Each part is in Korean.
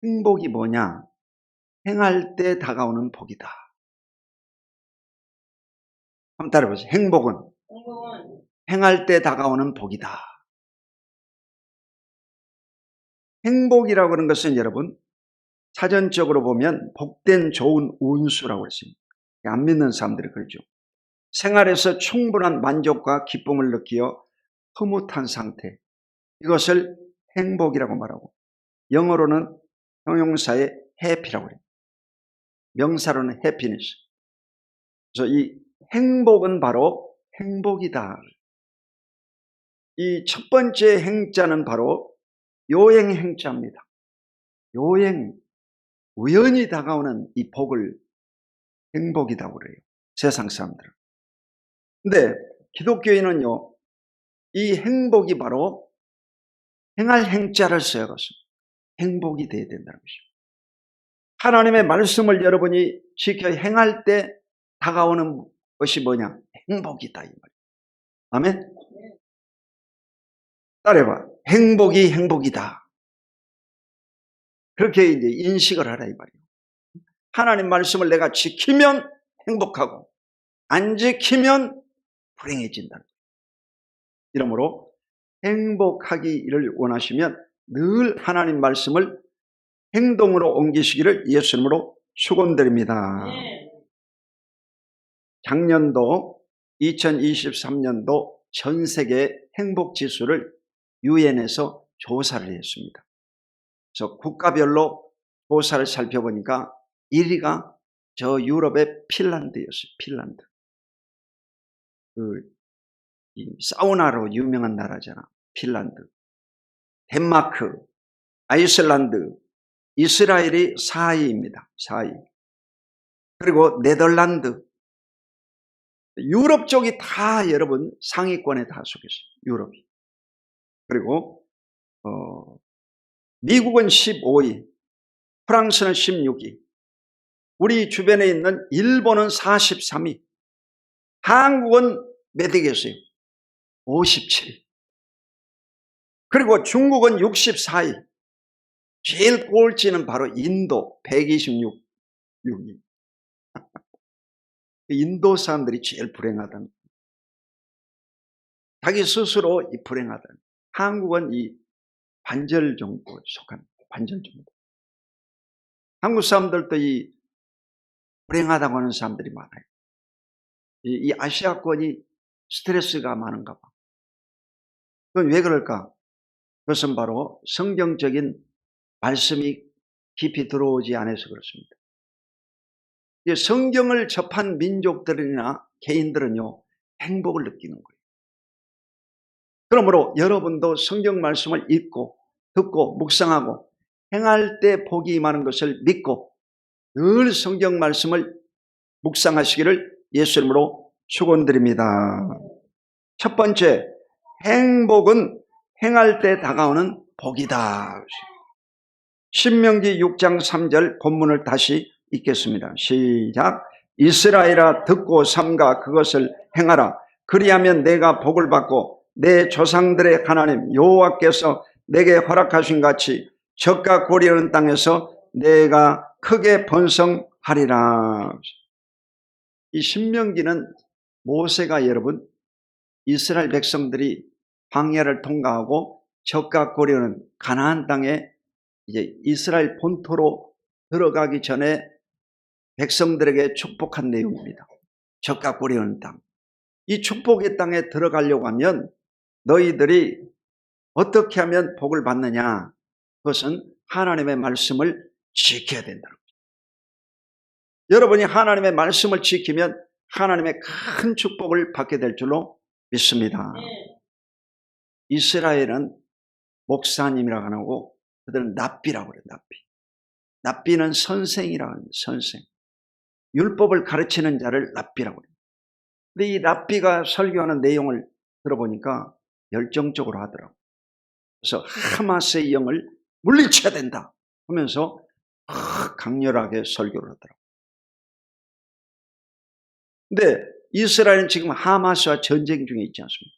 행복이 뭐냐? 행할 때 다가오는 복이다. 한번 따라해보세요. 행복은 행할 때 다가오는 복이다. 행복이라고 하는 것은 여러분 사전적으로 보면 복된 좋은 운수라고 했습니다. 안 믿는 사람들이 그러죠. 생활에서 충분한 만족과 기쁨을 느끼어 흐뭇한 상태, 이것을 행복이라고 말하고, 영어로는 형용사의 happy라고 해요. 명사로는 happiness. 그래서 이 행복은 바로 행복이다. 이 첫 번째 행자는 바로 요행 행자입니다. 요행, 우연히 다가오는 이 복을 행복이라고 그래요. 세상 사람들은. 근데 기독교인은요, 이 행복이 바로 행할 행자를 써야겠습니다. 행복이 돼야 된다는 것이죠. 하나님의 말씀을 여러분이 지켜 행할 때 다가오는 것이 뭐냐? 행복이다 이 말이에요. 아멘? 따라해봐. 행복이 행복이다. 그렇게 이제 인식을 하라 이 말이에요. 하나님 말씀을 내가 지키면 행복하고 안 지키면 불행해진다는 거예요. 이러므로 행복하기를 원하시면 늘 하나님 말씀을 행동으로 옮기시기를 예수님으로 축원드립니다. 작년도 2023년도 전 세계 행복 지수를 유엔에서 조사를 했습니다. 그래서 국가별로 조사를 살펴보니까 1위가 저 유럽의 핀란드였어요. 핀란드. 이 사우나로 유명한 나라잖아. 핀란드. 덴마크, 아이슬란드, 이스라엘이 4위입니다. 4위. 그리고 네덜란드. 유럽 쪽이 다 여러분 상위권에 다 속했어요. 유럽이. 그리고 미국은 15위, 프랑스는 16위, 우리 주변에 있는 일본은 43위, 한국은 몇 위겠어요? 57위. 그리고 중국은 64위. 제일 꼴찌는 바로 인도 126위. 인도 사람들이 제일 불행하다는, 자기 스스로 이 불행하다는. 한국은 이 반절 정도에 속한 반절 정도. 한국 사람들도 이 불행하다고 하는 사람들이 많아요. 이 아시아권이 스트레스가 많은가 봐. 그건 왜 그럴까? 그것은 바로 성경적인 말씀이 깊이 들어오지 않아서 그렇습니다. 성경을 접한 민족들이나 개인들은요, 행복을 느끼는 거예요. 그러므로 여러분도 성경 말씀을 읽고 듣고 묵상하고 행할 때 복이 임하는 것을 믿고 늘 성경 말씀을 묵상하시기를 예수 이름으로 축원드립니다. 첫 번째, 행복은 행할 때 다가오는 복이다. 신명기 6장 3절 본문을 다시 읽겠습니다. 시작. 이스라엘아 듣고 삼가 그것을 행하라. 그리하면 내가 복을 받고 내 조상들의 하나님 여호와께서 내게 허락하신 같이 적과 고리하는 땅에서 내가 크게 번성하리라. 이 신명기는 모세가 여러분 이스라엘 백성들이 광야를 통과하고 적과 고리하는 가나안 땅에 이제 이스라엘 본토로 들어가기 전에 백성들에게 축복한 내용입니다. 적과 고리하는 땅. 이 축복의 땅에 들어가려고 하면 너희들이 어떻게 하면 복을 받느냐? 그것은 하나님의 말씀을 지켜야 된다는 거죠. 여러분이 하나님의 말씀을 지키면 하나님의 큰 축복을 받게 될 줄로 믿습니다. 이스라엘은 목사님이라고 안 하고 그들은 랍비라고 그래요. 랍비는 선생이라고 합니다. 선생. 율법을 가르치는 자를 랍비라고 그래요. 근데 이 랍비가 설교하는 내용을 들어보니까 열정적으로 하더라고요. 그래서 하마스의 영을 물리쳐야 된다 하면서 강렬하게 설교를 하더라고요. 근데 이스라엘은 지금 하마스와 전쟁 중에 있지 않습니까?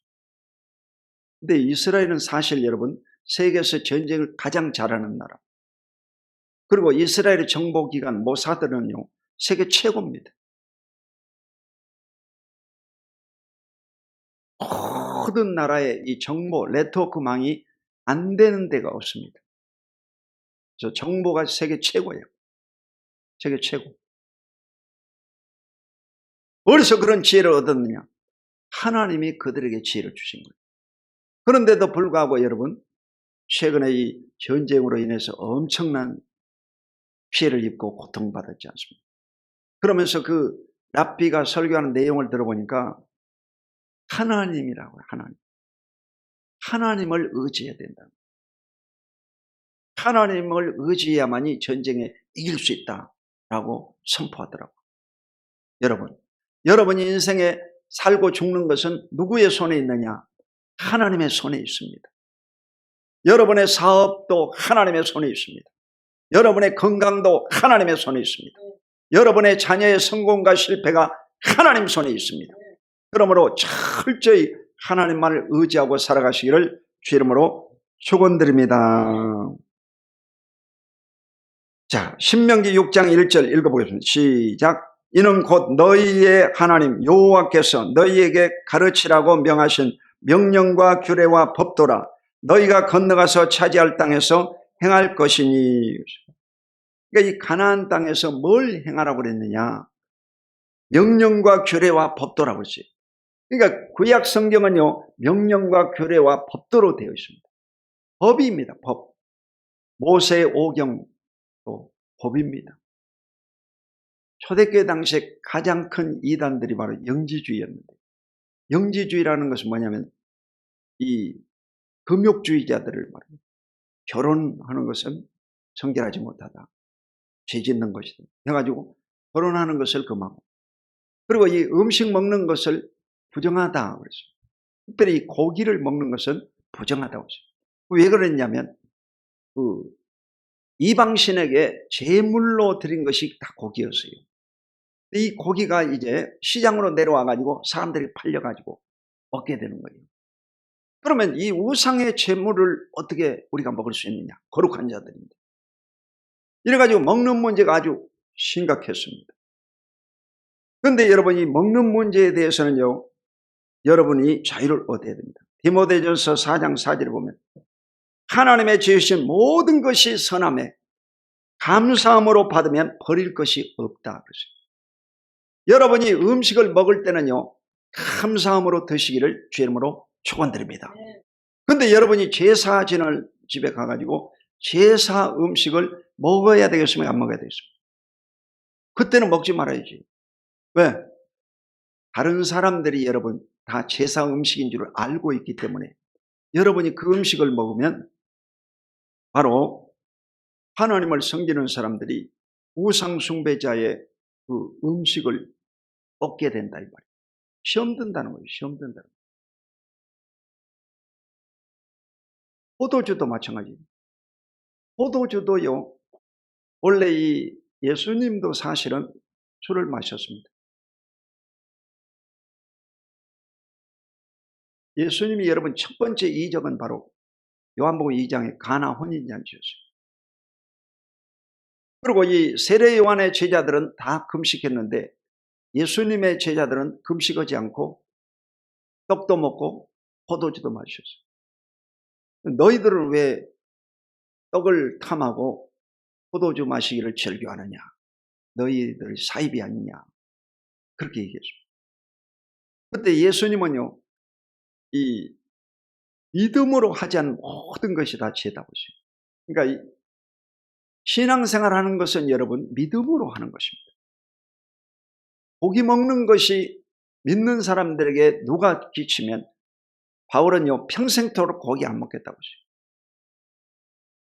근데 이스라엘은 사실 여러분 세계에서 전쟁을 가장 잘하는 나라. 그리고 이스라엘의 정보기관 모사드는요, 세계 최고입니다. 모든 나라의 이 정보 네트워크망이 안 되는 데가 없습니다. 저 정보가 세계 최고예요. 세계 최고. 어디서 그런 지혜를 얻었느냐? 하나님이 그들에게 지혜를 주신 거예요. 그런데도 불구하고 여러분, 최근에 이 전쟁으로 인해서 엄청난 피해를 입고 고통받았지 않습니까? 그러면서 그 랍비가 설교하는 내용을 들어보니까 하나님이라고요. 하나님을 의지해야 된다. 하나님을 의지해야만이 전쟁에 이길 수 있다라고 선포하더라고요. 여러분이 인생에 살고 죽는 것은 누구의 손에 있느냐? 하나님의 손에 있습니다. 여러분의 사업도 하나님의 손에 있습니다. 여러분의 건강도 하나님의 손에 있습니다. 여러분의 자녀의 성공과 실패가 하나님 손에 있습니다. 그러므로 철저히 하나님만을 의지하고 살아가시기를 주 이름으로 축원드립니다. 자, 신명기 6장 1절 읽어보겠습니다. 시작. 이는 곧 너희의 하나님 여호와께서 너희에게 가르치라고 명하신 명령과 규례와 법도라. 너희가 건너가서 차지할 땅에서 행할 것이니. 그러니까 이 가나안 땅에서 뭘 행하라고 그랬느냐? 명령과 규례와 법도라고 그랬어요. 그러니까 구약 성경은요, 명령과 규례와 법도로 되어 있습니다. 법입니다. 법. 모세의 오경도 법입니다. 초대교회 당시에 가장 큰 이단들이 바로 영지주의였는데, 영지주의라는 것은 뭐냐면 이 금욕주의자들을 말합니다. 결혼하는 것은 정결하지 못하다, 죄 짓는 것이다 해가지고 결혼하는 것을 금하고, 그리고 이 음식 먹는 것을 부정하다 그랬어요. 특별히 고기를 먹는 것은 부정하다고 했어요. 왜 그랬냐면 그 이방신에게 제물로 드린 것이 다 고기였어요. 이 고기가 이제 시장으로 내려와 가지고 사람들이 팔려 가지고 먹게 되는 거예요. 그러면 이 우상의 제물을 어떻게 우리가 먹을 수 있느냐? 거룩한 자들입니다. 이래 가지고 먹는 문제가 아주 심각했습니다. 그런데 여러분이 먹는 문제에 대해서는요, 여러분이 자유를 얻어야 됩니다. 디모데전서 4장 4절에 보면 하나님의 지으신 모든 것이 선하매 감사함으로 받으면 버릴 것이 없다 그러죠. 여러분이 음식을 먹을 때는요, 감사함으로 드시기를 주 이름으로 축원드립니다. 그런데 여러분이 제사 지낼 집에 가가지고 제사 음식을 먹어야 되겠습니까? 안 먹어야 되겠습니까? 그때는 먹지 말아야지. 왜? 다른 사람들이 여러분 다 제사 음식인 줄 알고 있기 때문에 여러분이 그 음식을 먹으면 바로 하나님을 섬기는 사람들이 우상 숭배자의 그 음식을 먹게 된다 이 말이에요. 시험 든다는 거예요. 시험 든다는 거예요. 포도주도 마찬가지예요. 포도주도요, 원래 이 예수님도 사실은 술을 마셨습니다. 예수님이 여러분 첫 번째 이적은 바로 요한복음 2장의 가나 혼인잔치였어요. 그리고 이 세례 요한의 제자들은 다 금식했는데 예수님의 제자들은 금식하지 않고 떡도 먹고 포도주도 마셨어요. 너희들은 왜 떡을 탐하고 포도주 마시기를 즐겨하느냐? 너희들이 사입이 아니냐? 그렇게 얘기했습니다. 그때 예수님은요, 이 믿음으로 하지 않은 모든 것이 다 죄다 보세요. 그러니까 이 신앙생활 하는 것은 여러분 믿음으로 하는 것입니다. 고기 먹는 것이 믿는 사람들에게 누가 끼치면 바울은요, 평생토록 고기 안 먹겠다고 했어요.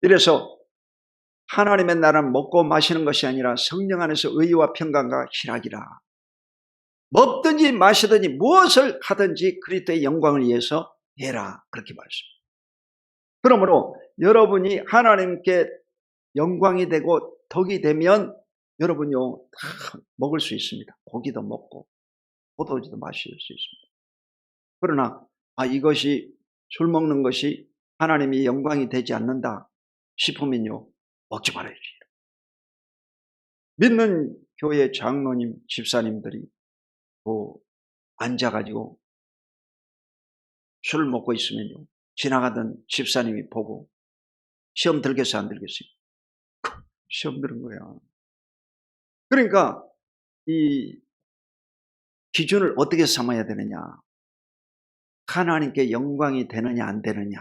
이래서 하나님의 나라는 먹고 마시는 것이 아니라 성령 안에서 의와 평강과 희락이라. 먹든지 마시든지 무엇을 하든지 그리스도의 영광을 위해서 해라. 그렇게 말했습니다. 그러므로 여러분이 하나님께 영광이 되고 덕이 되면 여러분요 다 먹을 수 있습니다. 고기도 먹고 포도주도 마실 수 있습니다. 그러나 이것이 술 먹는 것이 하나님이 영광이 되지 않는다 싶으면요 먹지 말아야지. 믿는 교회 장로님, 집사님들이 앉아가지고 술을 먹고 있으면요, 지나가던 집사님이 보고 시험 들겠어 안 들겠어요? 시험 들은 거야. 그러니까 이 기준을 어떻게 삼아야 되느냐? 하나님께 영광이 되느냐 안 되느냐,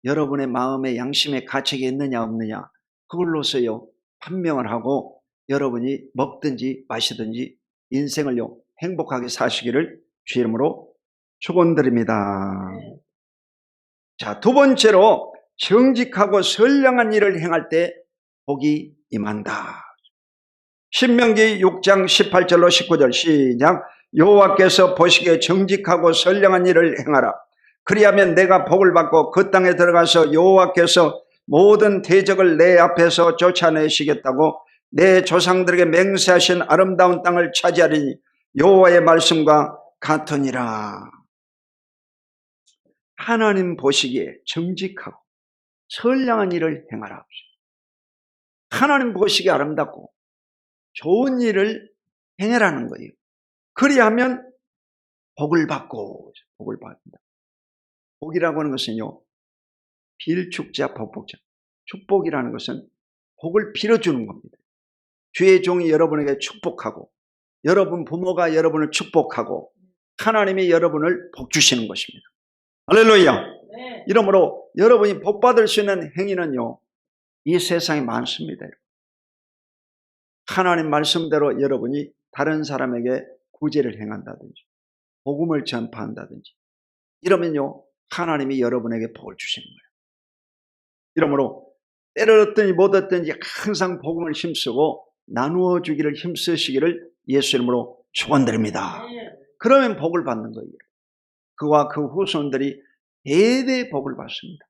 여러분의 마음의 양심의 가책이 있느냐 없느냐, 그걸로서요 판명을 하고 여러분이 먹든지 마시든지 인생을요 행복하게 사시기를 주의 이름으로 축원드립니다. 자, 두 번째로 정직하고 선량한 일을 행할 때 복이 임한다. 신명기 6장 18절로 19절 시작. 여호와께서 보시기에 정직하고 선량한 일을 행하라. 그리하면 내가 복을 받고 그 땅에 들어가서 여호와께서 모든 대적을 내 앞에서 쫓아내시겠다고 내 조상들에게 맹세하신 아름다운 땅을 차지하리니 여호와의 말씀과 같으니라. 하나님 보시기에 정직하고 선량한 일을 행하라. 하나님 보시기에 아름답고 좋은 일을 행하라는 거예요. 그리하면 복을 받고, 복을 받는다. 복이라고 하는 것은요, 빌축자 복복자. 축복이라는 것은 복을 빌어주는 겁니다. 주의 종이 여러분에게 축복하고, 여러분 부모가 여러분을 축복하고, 하나님이 여러분을 복 주시는 것입니다. 할렐루야. 네. 이러므로 여러분이 복 받을 수 있는 행위는요, 이 세상에 많습니다. 하나님 말씀대로 여러분이 다른 사람에게 구제를 행한다든지 복음을 전파한다든지 이러면요 하나님이 여러분에게 복을 주시는 거예요. 이러므로 때를 얻든지 못 얻든지 항상 복음을 힘쓰고 나누어 주기를 힘쓰시기를 예수 이름으로 축원드립니다. 그러면 복을 받는 거예요. 그와 그 후손들이 대대 복을 받습니다.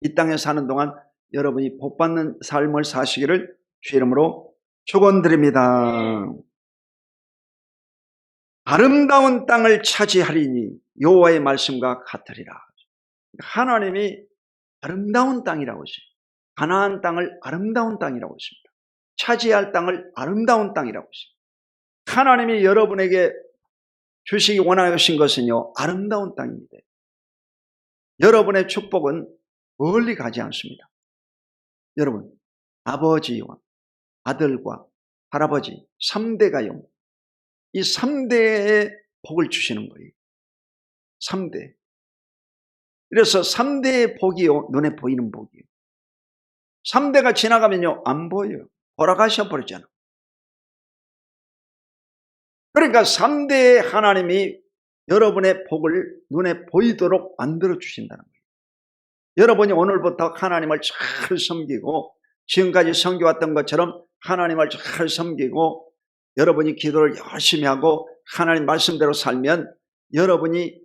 이 땅에 사는 동안 여러분이 복 받는 삶을 사시기를 주 이름으로 축원드립니다. 아름다운 땅을 차지하리니 여호와의 말씀과 같으리라. 하나님이 아름다운 땅이라고 했어요. 가나안 땅을 아름다운 땅이라고 했습니다. 차지할 땅을 아름다운 땅이라고 했습니다. 하나님이 여러분에게 주시기 원하신 것은요 아름다운 땅입니다. 여러분의 축복은 멀리 가지 않습니다. 여러분 아버지와 아들과 할아버지 3대가요 이 3대의 복을 주시는 거예요. 3대. 그래서 3대의 복이요 눈에 보이는 복이에요. 3대가 지나가면요 안 보여요. 돌아가셔 버리잖아. 그러니까 3대의 하나님이 여러분의 복을 눈에 보이도록 만들어 주신다는 거예요. 여러분이 오늘부터 하나님을 잘 섬기고 지금까지 섬겨왔던 것처럼 하나님을 잘 섬기고 여러분이 기도를 열심히 하고 하나님 말씀대로 살면 여러분이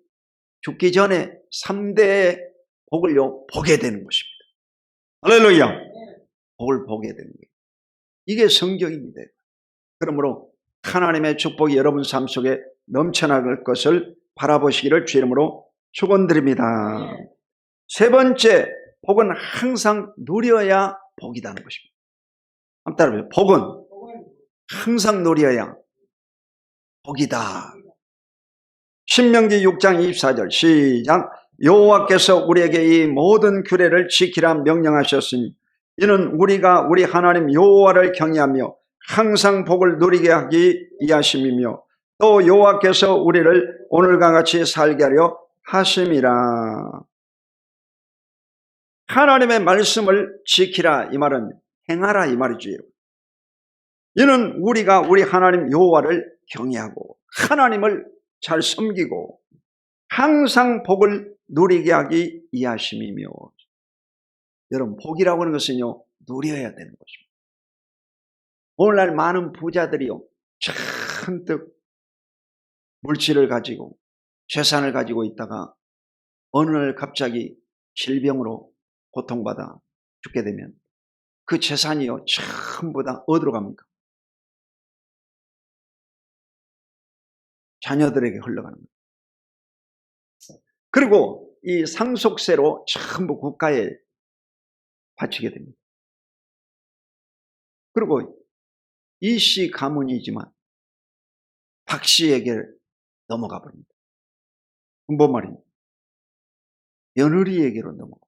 죽기 전에 3대의 복을요 보게 되는 것입니다. 할렐루야. 복을 보게 되는 거예요. 이게 성경입니다. 그러므로 하나님의 축복이 여러분 삶 속에 넘쳐나갈 것을 바라보시기를 주 이름으로 축원드립니다. 세 번째, 복은 항상 누려야 복이라는 것입니다. 한번 따라해보세요. 복은 항상 누려야 복이다. 신명기 6장 24절 시작. 여호와께서 우리에게 이 모든 규례를 지키라 명령하셨으니 이는 우리가 우리 하나님 여호와를 경외하며 항상 복을 누리게 하기 위하심이며 또 여호와께서 우리를 오늘과 같이 살게 하려 하심이라. 하나님의 말씀을 지키라 이 말은 행하라 이 말이죠. 이는 우리가 우리 하나님 여호와를 경외하고 하나님을 잘 섬기고 항상 복을 누리게 하기 위하심이며. 여러분 복이라고 하는 것은요 누려야 되는 것입니다. 오늘날 많은 부자들이요 잔뜩 물질을 가지고 재산을 가지고 있다가 어느 날 갑자기 질병으로 고통받아 죽게 되면 그 재산이요 전부 다 어디로 갑니까? 자녀들에게 흘러가는 거예요. 그리고 이 상속세로 전부 국가에 바치게 됩니다. 그리고 이 씨 가문이지만 박 씨에게 넘어가 버립니다. 뭔 말입니까? 며느리에게로 넘어가.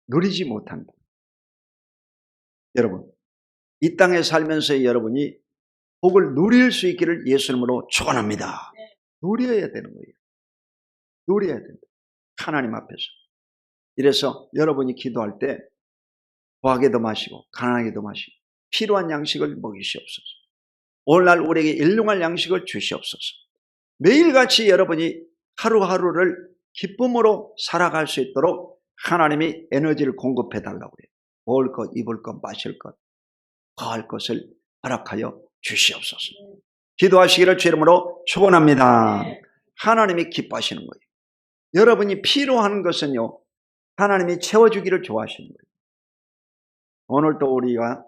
누리지 못한다. 여러분, 이 땅에 살면서 여러분이 복을 누릴 수 있기를 예수님으로 축원합니다. 누려야 되는 거예요. 누려야 된다. 하나님 앞에서. 이래서 여러분이 기도할 때 부하게도 마시고 가난하게도 마시고 필요한 양식을 먹이시옵소서. 오늘날 우리에게 일용할 양식을 주시옵소서. 매일같이 여러분이 하루하루를 기쁨으로 살아갈 수 있도록 하나님이 에너지를 공급해 달라고 그래요. 먹을 것, 입을 것, 마실 것, 거할 것을 허락하여 주시옵소서. 기도하시기를 주 이름으로 축원합니다. 하나님이 기뻐하시는 거예요. 여러분이 필요한 것은요, 하나님이 채워주기를 좋아하시는 거예요. 오늘도 우리가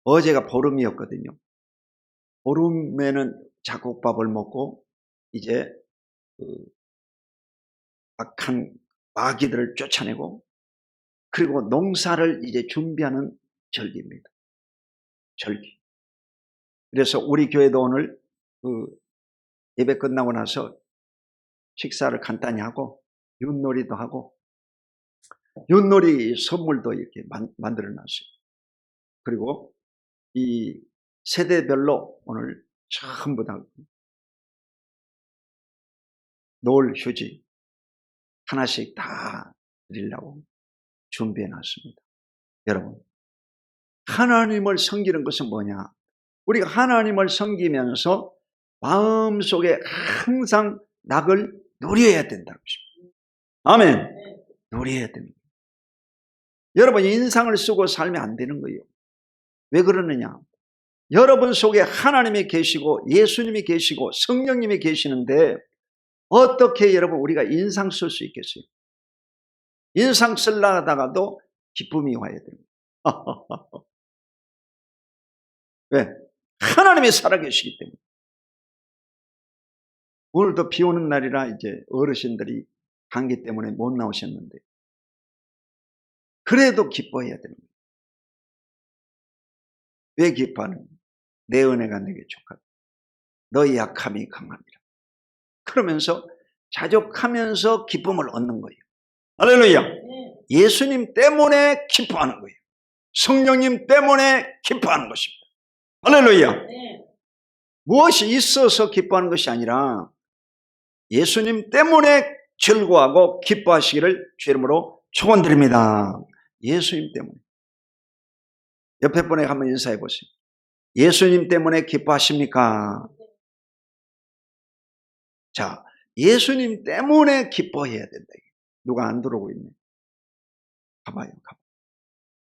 어제가 보름이었거든요. 보름에는 잡곡밥을 먹고 이제 악한 마귀들을 쫓아내고 그리고 농사를 이제 준비하는 절기입니다. 절기. 그래서 우리 교회도 오늘 예배 끝나고 나서 식사를 간단히 하고 윷놀이도 하고 윷놀이 선물도 이렇게 만들어 놨어요. 그리고 이 세대별로 오늘 전부 다 노을 휴지 하나씩 다 드리려고 준비해 놨습니다. 여러분, 하나님을 섬기는 것은 뭐냐? 우리가 하나님을 섬기면서 마음속에 항상 낙을 누려야 된다는 것입니다. 아멘. 누려야 됩니다. 여러분, 인상을 쓰고 살면 안 되는 거예요. 왜 그러느냐? 여러분 속에 하나님이 계시고 예수님이 계시고 성령님이 계시는데 어떻게 여러분 우리가 인상 쓸 수 있겠어요? 인상 쓰려다가도 기쁨이 와야 됩니다. 왜? 하나님이 살아계시기 때문에. 오늘도 비 오는 날이라 이제 어르신들이 감기 때문에 못 나오셨는데 그래도 기뻐해야 됩니다. 왜 기뻐하는? 내 은혜가 내게 족하다. 너의 약함이 강함이라. 그러면서 자족하면서 기쁨을 얻는 거예요. 할렐루야. 예수님 때문에 기뻐하는 거예요. 성령님 때문에 기뻐하는 것입니다. 할렐루야. 무엇이 있어서 기뻐하는 것이 아니라 예수님 때문에 즐거워하고 기뻐하시기를 주 이름으로 축원드립니다. 예수님 때문에. 옆에 분에게 한번 인사해 보세요. 예수님 때문에 기뻐하십니까? 자, 예수님 때문에 기뻐해야 된다. 누가 안 들어오고 있네. 가봐요.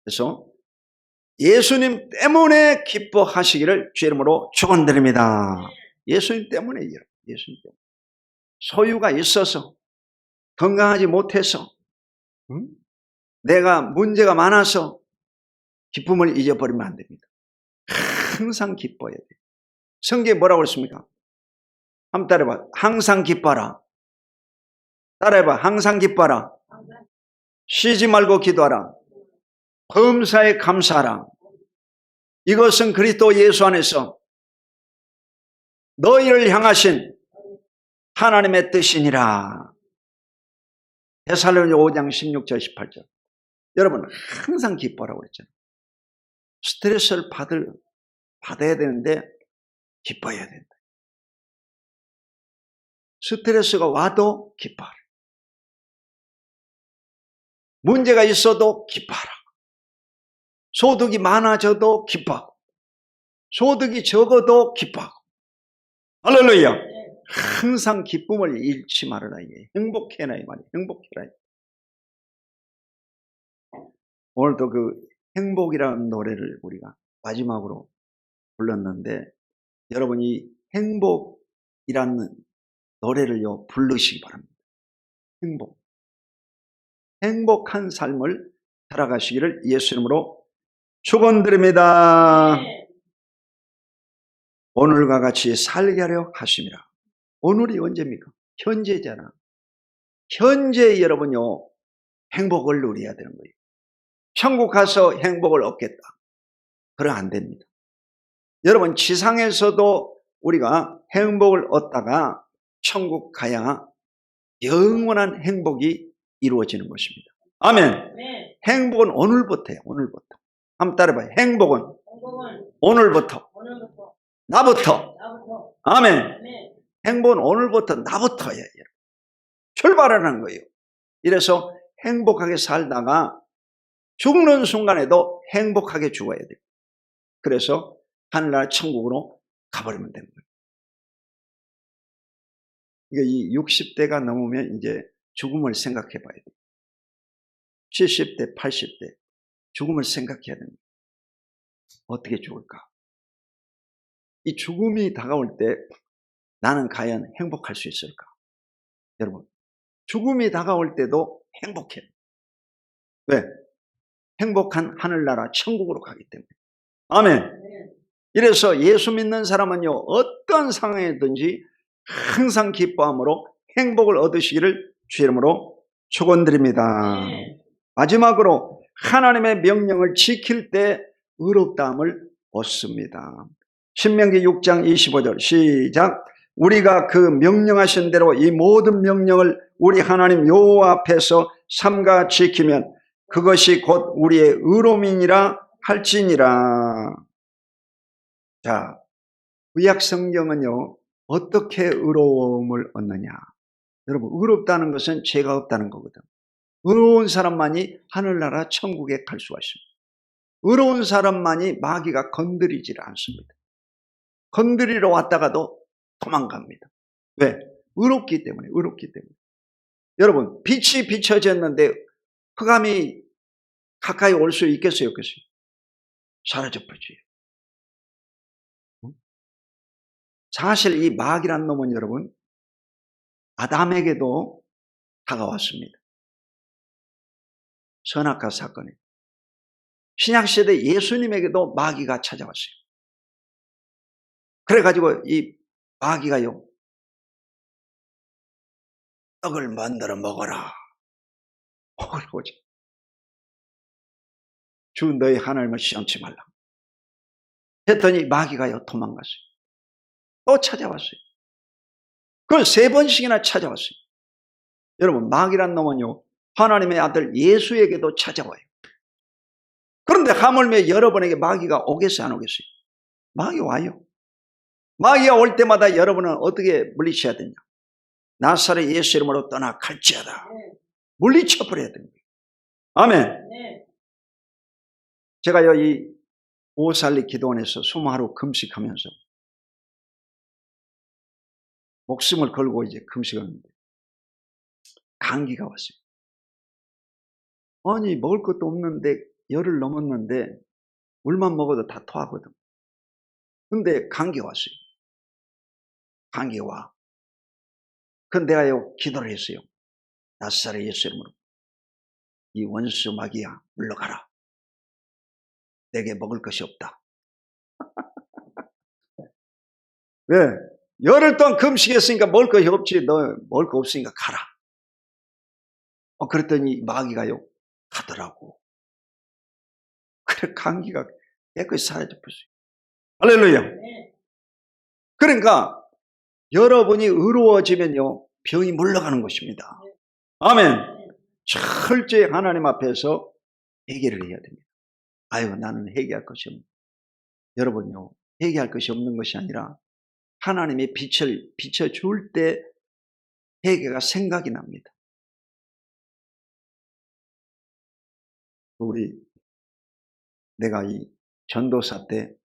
그래서 예수님 때문에 기뻐하시기를 주 이름으로 축원드립니다. 예수님 때문에. 예수님 때문에. 소유가 있어서 건강하지 못해서 내가 문제가 많아서 기쁨을 잊어버리면 안 됩니다. 항상 기뻐해야 돼요. 성경에 뭐라고 그랬습니까? 한번 따라해봐. 항상 기뻐하라. 따라해봐. 항상 기뻐하라. 쉬지 말고 기도하라. 범사에 감사하라. 이것은 그리스도 예수 안에서 너희를 향하신 하나님의 뜻이니라. 데살로니가 5장 16절 18절. 여러분 항상 기뻐하라고 그랬잖아요. 스트레스를 받아야 되는데 기뻐해야 된다. 스트레스가 와도 기뻐하라. 문제가 있어도 기뻐하라. 소득이 많아져도 기뻐하고 소득이 적어도 기뻐하고. 할렐루야. 항상 기쁨을 잃지 말아라. 행복해라 이 말이에요. 행복해라. 오늘도 그 행복이라는 노래를 우리가 마지막으로 불렀는데 여러분이 행복이라는 노래를요 부르시기 바랍니다. 행복. 행복한 삶을 살아가시기를 예수 이름으로 축원드립니다. 오늘과 같이 살게 하려 하심이라. 오늘이 언제입니까? 현재잖아. 현재 여러분요 행복을 누려야 되는 거예요. 천국 가서 행복을 얻겠다. 그러면 안 됩니다. 여러분, 지상에서도 우리가 행복을 얻다가 천국 가야 영원한 행복이 이루어지는 것입니다. 아멘. 네. 행복은 오늘부터예요. 오늘부터. 한번 따라해봐요. 행복은 오늘부터. 나부터. 아멘. 네. 행복은 오늘부터 나부터예요. 출발하는 거예요. 이래서 행복하게 살다가 죽는 순간에도 행복하게 죽어야 돼요. 그래서 하늘나라 천국으로 가버리면 되는 거예요. 그러니까 이 60대가 넘으면 이제 죽음을 생각해 봐야 돼요. 70대, 80대 죽음을 생각해야 됩니다. 어떻게 죽을까? 이 죽음이 다가올 때 나는 과연 행복할 수 있을까? 여러분, 죽음이 다가올 때도 행복해요. 왜? 행복한 하늘나라 천국으로 가기 때문에. 아멘. 이래서 예수 믿는 사람은요, 어떤 상황이든지 항상 기뻐함으로 행복을 얻으시기를 주 이름으로 축원드립니다. 마지막으로 하나님의 명령을 지킬 때 의롭다함을 얻습니다. 신명기 6장 25절 시작. 우리가 그 명령하신 대로 이 모든 명령을 우리 하나님 여호와 앞에서 삼가 지키면 그것이 곧 우리의 의로움이니라 할지니라. 자, 구약 성경은요, 어떻게 의로움을 얻느냐? 여러분, 의롭다는 것은 죄가 없다는 거거든. 의로운 사람만이 하늘나라 천국에 갈 수가 있습니다. 의로운 사람만이 마귀가 건드리질 않습니다. 건드리러 왔다가도 도망갑니다. 왜? 의롭기 때문에, 의롭기 때문에. 여러분, 빛이 비춰졌는데 흑암이 가까이 올 수 있겠어요, 없겠어요? 사라져버리죠. 사실 이 마귀란 놈은 여러분, 아담에게도 다가왔습니다. 선악과 사건이. 신약시대 예수님에게도 마귀가 찾아왔어요. 그래가지고 이 마귀가요, 떡을 만들어 먹어라. 먹으라고. 주 너희 하나님을 시험치 말라. 했더니 마귀가요, 도망갔어요. 또 찾아왔어요. 그걸 3번씩이나 찾아왔어요. 여러분, 마귀란 놈은요, 하나님의 아들 예수에게도 찾아와요. 그런데 하물며 여러분에게 마귀가 오겠어요, 안 오겠어요? 마귀 와요. 마귀가 올 때마다 여러분은 어떻게 물리쳐야 되냐? 나사렛 예수 이름으로 떠나 갈지어다. 물리쳐버려야 됩니다. 아멘. 네. 제가요, 이 오살리 기도원에서 20하루 금식하면서 목숨을 걸고 이제 금식하는데 감기가 왔어요. 아니, 먹을 것도 없는데 열을 넘었는데 물만 먹어도 다 토하거든. 근데 감기가 왔어요. 감기가 와. 그건 내가요, 기도를 했어요. 나사렛 예수 이름으로 이 원수 마귀야, 물러가라. 내게 먹을 것이 없다. 왜? 열흘 동안 금식했으니까 먹을 것이 없지. 너 먹을 거 없으니까 가라. 그랬더니 마귀가요, 가더라고. 그래, 감기가 깨끗이 사라져버렸어요. 할렐루야. 그러니까 여러분이 의로워지면요, 병이 물러가는 것입니다. 아멘. 철저히 하나님 앞에서 회개를 해야 됩니다. 아유, 나는 회개할 것이 없는. 여러분요, 회개할 것이 없는 것이 아니라 하나님의 빛을 비춰줄 때 회개가 생각이 납니다. 내가 이 전도사 때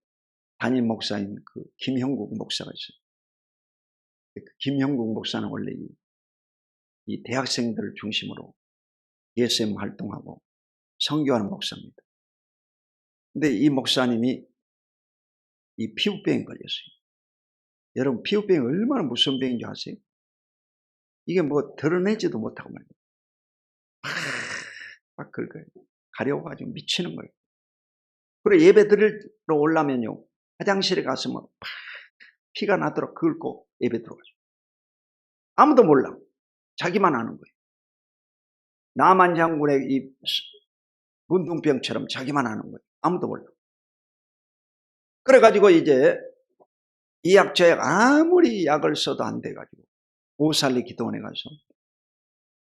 담임 목사인 그 김형국 목사가 있어요. 그 김형국 목사는 원래 이 대학생들을 중심으로 DSM 활동하고 선교하는 목사입니다. 근데 이 목사님이 이 피부병에 걸렸어요. 여러분, 피부병이 얼마나 무서운 병인지 아세요? 이게 뭐 드러내지도 못하고 말이에요. 막 긁어요. 가려워가지고 미치는 거예요. 그리고 예배 드리러 오려면요, 화장실에 가서 막 피가 나도록 긁고 예배 들어가죠. 아무도 몰라. 자기만 아는 거예요. 남한 장군의 이 문둥병처럼 자기만 하는 거예요. 아무도 몰라. 그래가지고 이제 이 약 저 약 아무리 약을 써도 안 돼가지고 오살리 기도원에 가서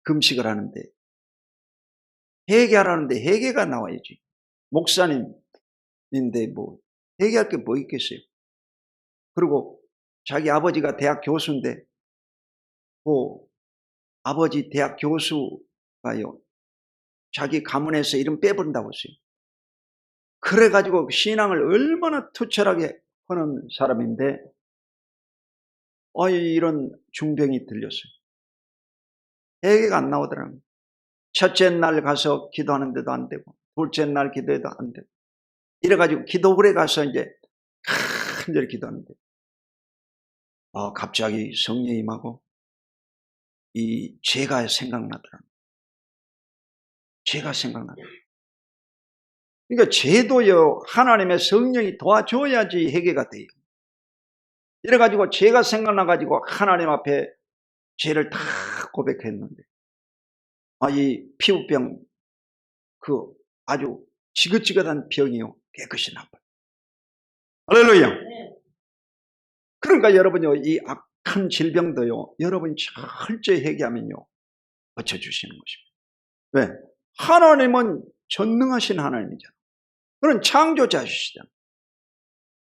금식을 하는데 회개하라는데 회개가 나와야지. 목사님인데 뭐 회개할 게 뭐 있겠어요. 그리고 자기 아버지가 대학 교수인데 뭐 아버지 대학 교수가요 자기 가문에서 이름 빼버린다고 했어요. 그래가지고 신앙을 얼마나 투철하게 하는 사람인데 이런 중병이 들렸어요. 회개가 안 나오더라고요. 첫째 날 가서 기도하는데도 안 되고 둘째 날 기도해도 안 되고 이래가지고 기도굴에 가서 이제 간절히 기도하는데 갑자기 성령이 임하고 이 죄가 생각나더라고요. 죄가 생각나더라고요. 그러니까 죄도요 하나님의 성령이 도와줘야지 해결가 돼요. 이래가지고 죄가 생각나가지고 하나님 앞에 죄를 다 고백했는데 이 피부병 그 아주 지긋지긋한 병이요 깨끗이 나빠요. 할렐루야. 그러니까 여러분요 이 악한 질병도요 여러분이 철저히 회개하면요 고쳐주시는 것입니다. 왜? 하나님은 전능하신 하나님이잖아요. 그런 창조자시잖아요.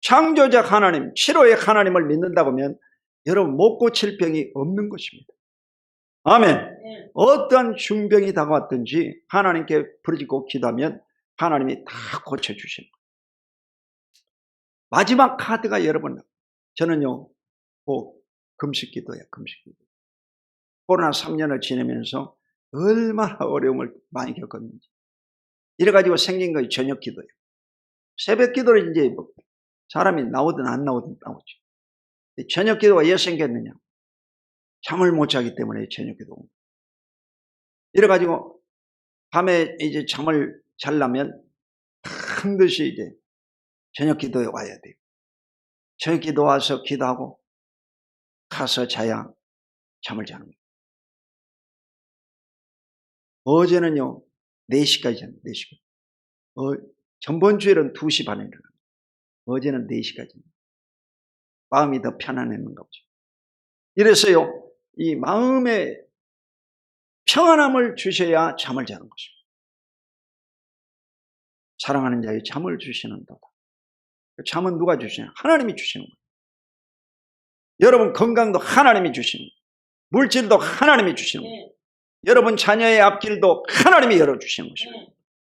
창조자 하나님, 치료의 하나님을 믿는다 보면 여러분 못 고칠 병이 없는 것입니다. 아멘. 어떠한 중병이 다가왔든지 하나님께 부르짖고 기도하면 하나님이 다 고쳐주시는 거예요. 마지막 카드가 여러분 저는요 금식기도예요. 금식기도. 코로나 3년을 지내면서 얼마나 어려움을 많이 겪었는지 이래가지고 생긴 거예요. 저녁 기도예요. 새벽 기도를 이제 사람이 나오든 안 나오든 나오죠. 저녁 기도가 왜 생겼느냐? 잠을 못 자기 때문에 저녁 기도. 이래가지고 밤에 이제 잠을 자려면 반드시 이제 저녁 기도에 와야 돼요. 저녁 기도 와서 기도하고 가서 자야 잠을 자는 거예요. 어제는요 4시까지 잤는데 4시까지. 전번 주에는 2시 반에 일어났어요. 어제는 4시까지. 마음이 더 편안했는가 보죠. 이래서요 이 마음에 평안함을 주셔야 잠을 자는 것입니다. 사랑하는 자에게 잠을 주시는도다. 잠은 누가 주시냐? 하나님이 주시는 거예요. 여러분 건강도 하나님이 주시는 거예요. 물질도 하나님이 주시는 거예요. 여러분 자녀의 앞길도 하나님이 열어주시는 것입니다.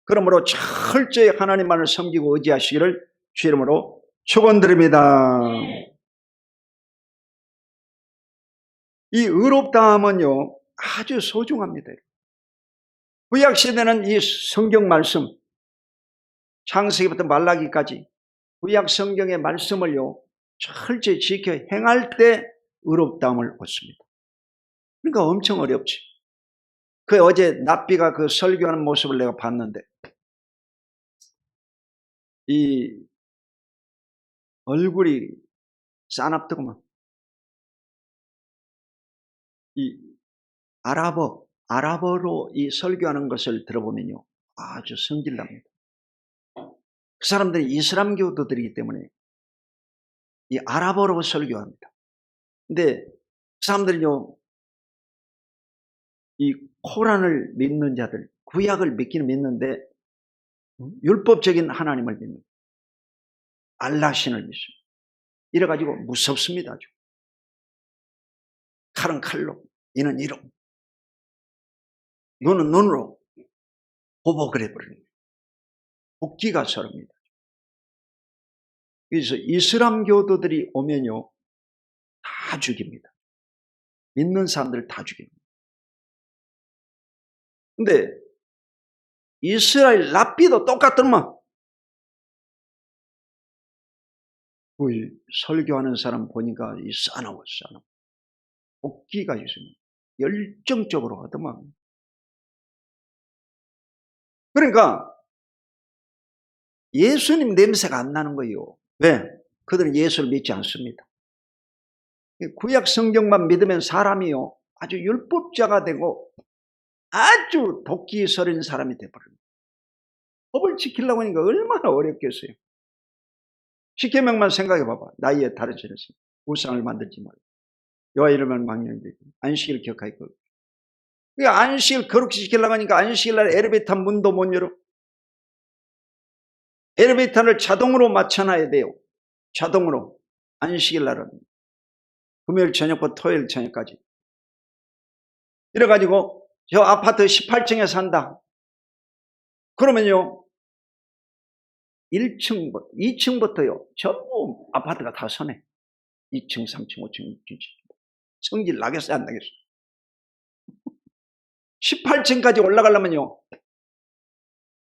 그러므로 철저히 하나님만을 섬기고 의지하시기를 주 이름으로 축원드립니다. 이 의롭다함은요 아주 소중합니다. 구약시대는 이 성경 말씀 창세기부터 말라기까지 구약 성경의 말씀을요 철저히 지켜 행할 때 의롭다함을 얻습니다. 그러니까 엄청 어렵지. 어제 납비가 그 설교하는 모습을 내가 봤는데 이 얼굴이 싸납더구만. 이 아랍어로 이 설교하는 것을 들어보면요 아주 성질납니다. 그 사람들이 이슬람교도들이기 때문에 이 아랍어로 설교합니다. 근데 그 사람들은요 이 코란을 믿는 자들, 구약을 믿는데 율법적인 하나님을 믿는 알라신을 믿습니다. 이래가지고 무섭습니다. 아주. 칼은 칼로, 이는 이로, 눈은 눈으로 보복을 해버리는 거예요. 복기가 서릅니다. 그래서 이슬람 교도들이 오면요 다 죽입니다. 믿는 사람들 다 죽입니다. 근데 이스라엘 랍비도 똑같더만. 설교하는 사람 보니까 싸나워. 복기가 있으면 열정적으로 하더만. 그러니까 예수님 냄새가 안 나는 거예요. 왜? 그들은 예수를 믿지 않습니다. 구약 성경만 믿으면 사람이요 아주 율법자가 되고 아주 복기 서린 사람이 되어버립니다. 법을 지키려고 하니까 얼마나 어렵겠어요. 십계명만 생각해 봐봐. 나이에 다르지 않습니다. 우상을 만들지 말고 여호와 이름을 망령이 되고 안식일을 기억하기 거룩. 그러니까 안식일 거룩히 지키려고 하니까 안식일날 엘리베이터 문도 못 열어. 엘리베이터를 자동으로 맞춰놔야 돼요. 자동으로. 안식일날은 금요일 저녁부터 토요일 저녁까지. 이래가지고 저 아파트 18층에 산다. 그러면요 1층부터 2층부터요 전부 아파트가 다 서네. 2층 3층 5층 6층 성질 나겠어요 안 나겠어요? 18층까지 올라가려면요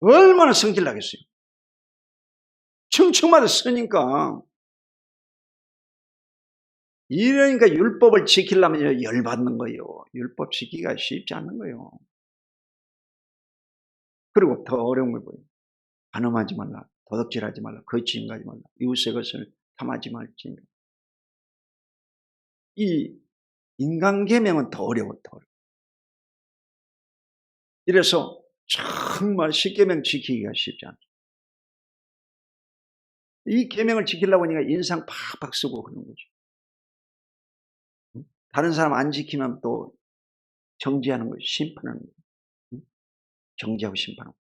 얼마나 성질 나겠어요? 층층마다 서니까. 이러니까 율법을 지키려면 열받는 거예요. 율법 지키기가 쉽지 않은 거예요. 그리고 더 어려운 걸 보여요. 간음하지 말라, 도둑질하지 말라, 거짓 증거하지 말라, 이웃의 것을 탐하지 말지니라. 이 인간 계명은 더 어려워, 더 어려워. 이래서 정말 십계명 지키기가 쉽지 않아요. 이 계명을 지키려고 하니까 인상 팍팍 쓰고 그러는 거죠. 다른 사람 안 지키면 또 정지하는 거예요. 심판하는 거예요. 정지하고 심판하고.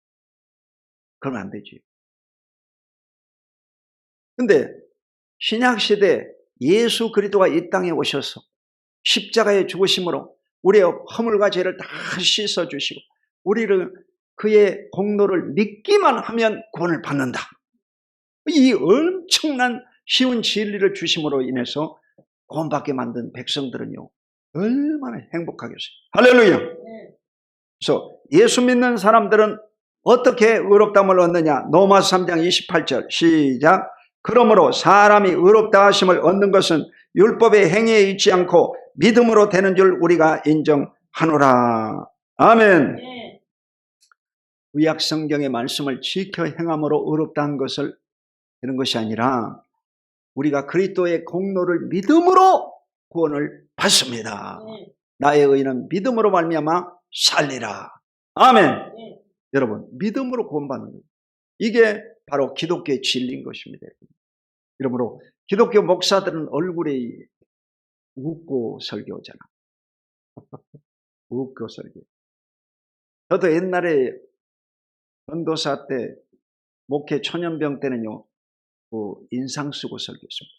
그러면 안 되지. 근데 신약시대 예수 그리스도가 이 땅에 오셔서 십자가의 죽으심으로 우리의 허물과 죄를 다 씻어주시고 우리를 그의 공로를 믿기만 하면 구원을 받는다. 이 엄청난 쉬운 진리를 주심으로 인해서 구원받게 만든 백성들은요 얼마나 행복하겠어요. 할렐루야. 그래서 예수 믿는 사람들은 어떻게 의롭다함을 얻느냐. 로마서 3장 28절 시작. 그러므로 사람이 의롭다 하심을 얻는 것은 율법의 행위에 있지 않고 믿음으로 되는 줄 우리가 인정하노라. 아멘. 구약 성경의 말씀을 지켜 행함으로 의롭다한 것을 되는 것이 아니라 우리가 그리스도의 공로를 믿음으로 구원을 받습니다. 나의 의는 믿음으로 말미암아 살리라. 아멘. 여러분 믿음으로 구원받는 거예요. 이게 바로 기독교의 진리인 것입니다. 그러므로 기독교 목사들은 얼굴이 웃고 설교하잖아. 웃고 설교. 저도 옛날에 전도사 때 목회 초년병 때는요 인상 쓰고 설교했습니다.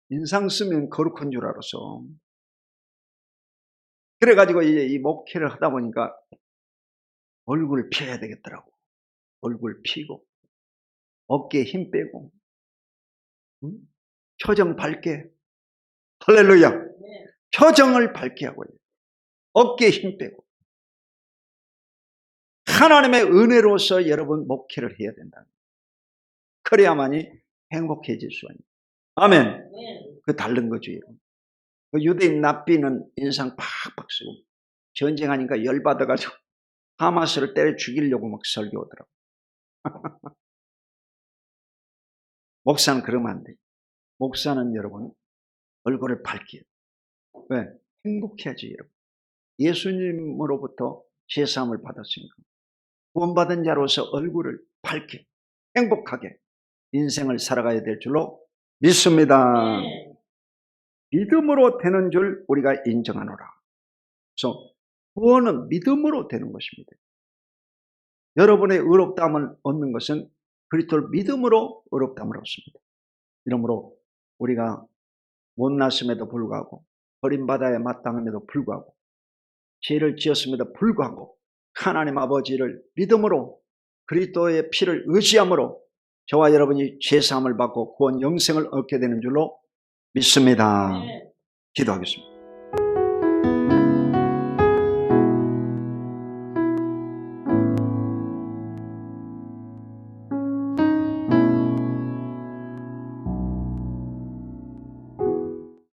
인상 쓰면 거룩한 줄 알아서. 그래가지고 이 목회를 하다 보니까 얼굴을 펴야 되겠더라고. 얼굴 피고 어깨에 힘 빼고 표정 밝게. 할렐루야. 표정을 밝게 하고 어깨에 힘 빼고 하나님의 은혜로서 여러분 목회를 해야 된다. 그래야만이 행복해질 수 있는. 아멘. 그 다른 거죠. 여러분. 그 유대인 납비는 인상 팍팍 쓰고 전쟁하니까 열받아가지고 하마스를 때려 죽이려고 막 설교하더라고. 목사는 그러면 안 돼요. 목사는 여러분 얼굴을 밝게. 왜? 행복해야지 여러분. 예수님으로부터 제사함을 받았으니까 구원받은 자로서 얼굴을 밝게 행복하게 인생을 살아가야 될 줄로 믿습니다. 믿음으로 되는 줄 우리가 인정하노라. 그래서 구원은 믿음으로 되는 것입니다. 여러분의 의롭다함을 얻는 것은 그리스도를 믿음으로 의롭다함을 얻습니다. 이러므로 우리가 못났음에도 불구하고 버림받아야 마땅함에도 불구하고 죄를 지었음에도 불구하고 하나님 아버지를 믿음으로 그리스도의 피를 의지함으로 저와 여러분이 죄사함을 받고 구원 영생을 얻게 되는 줄로 믿습니다. 기도하겠습니다.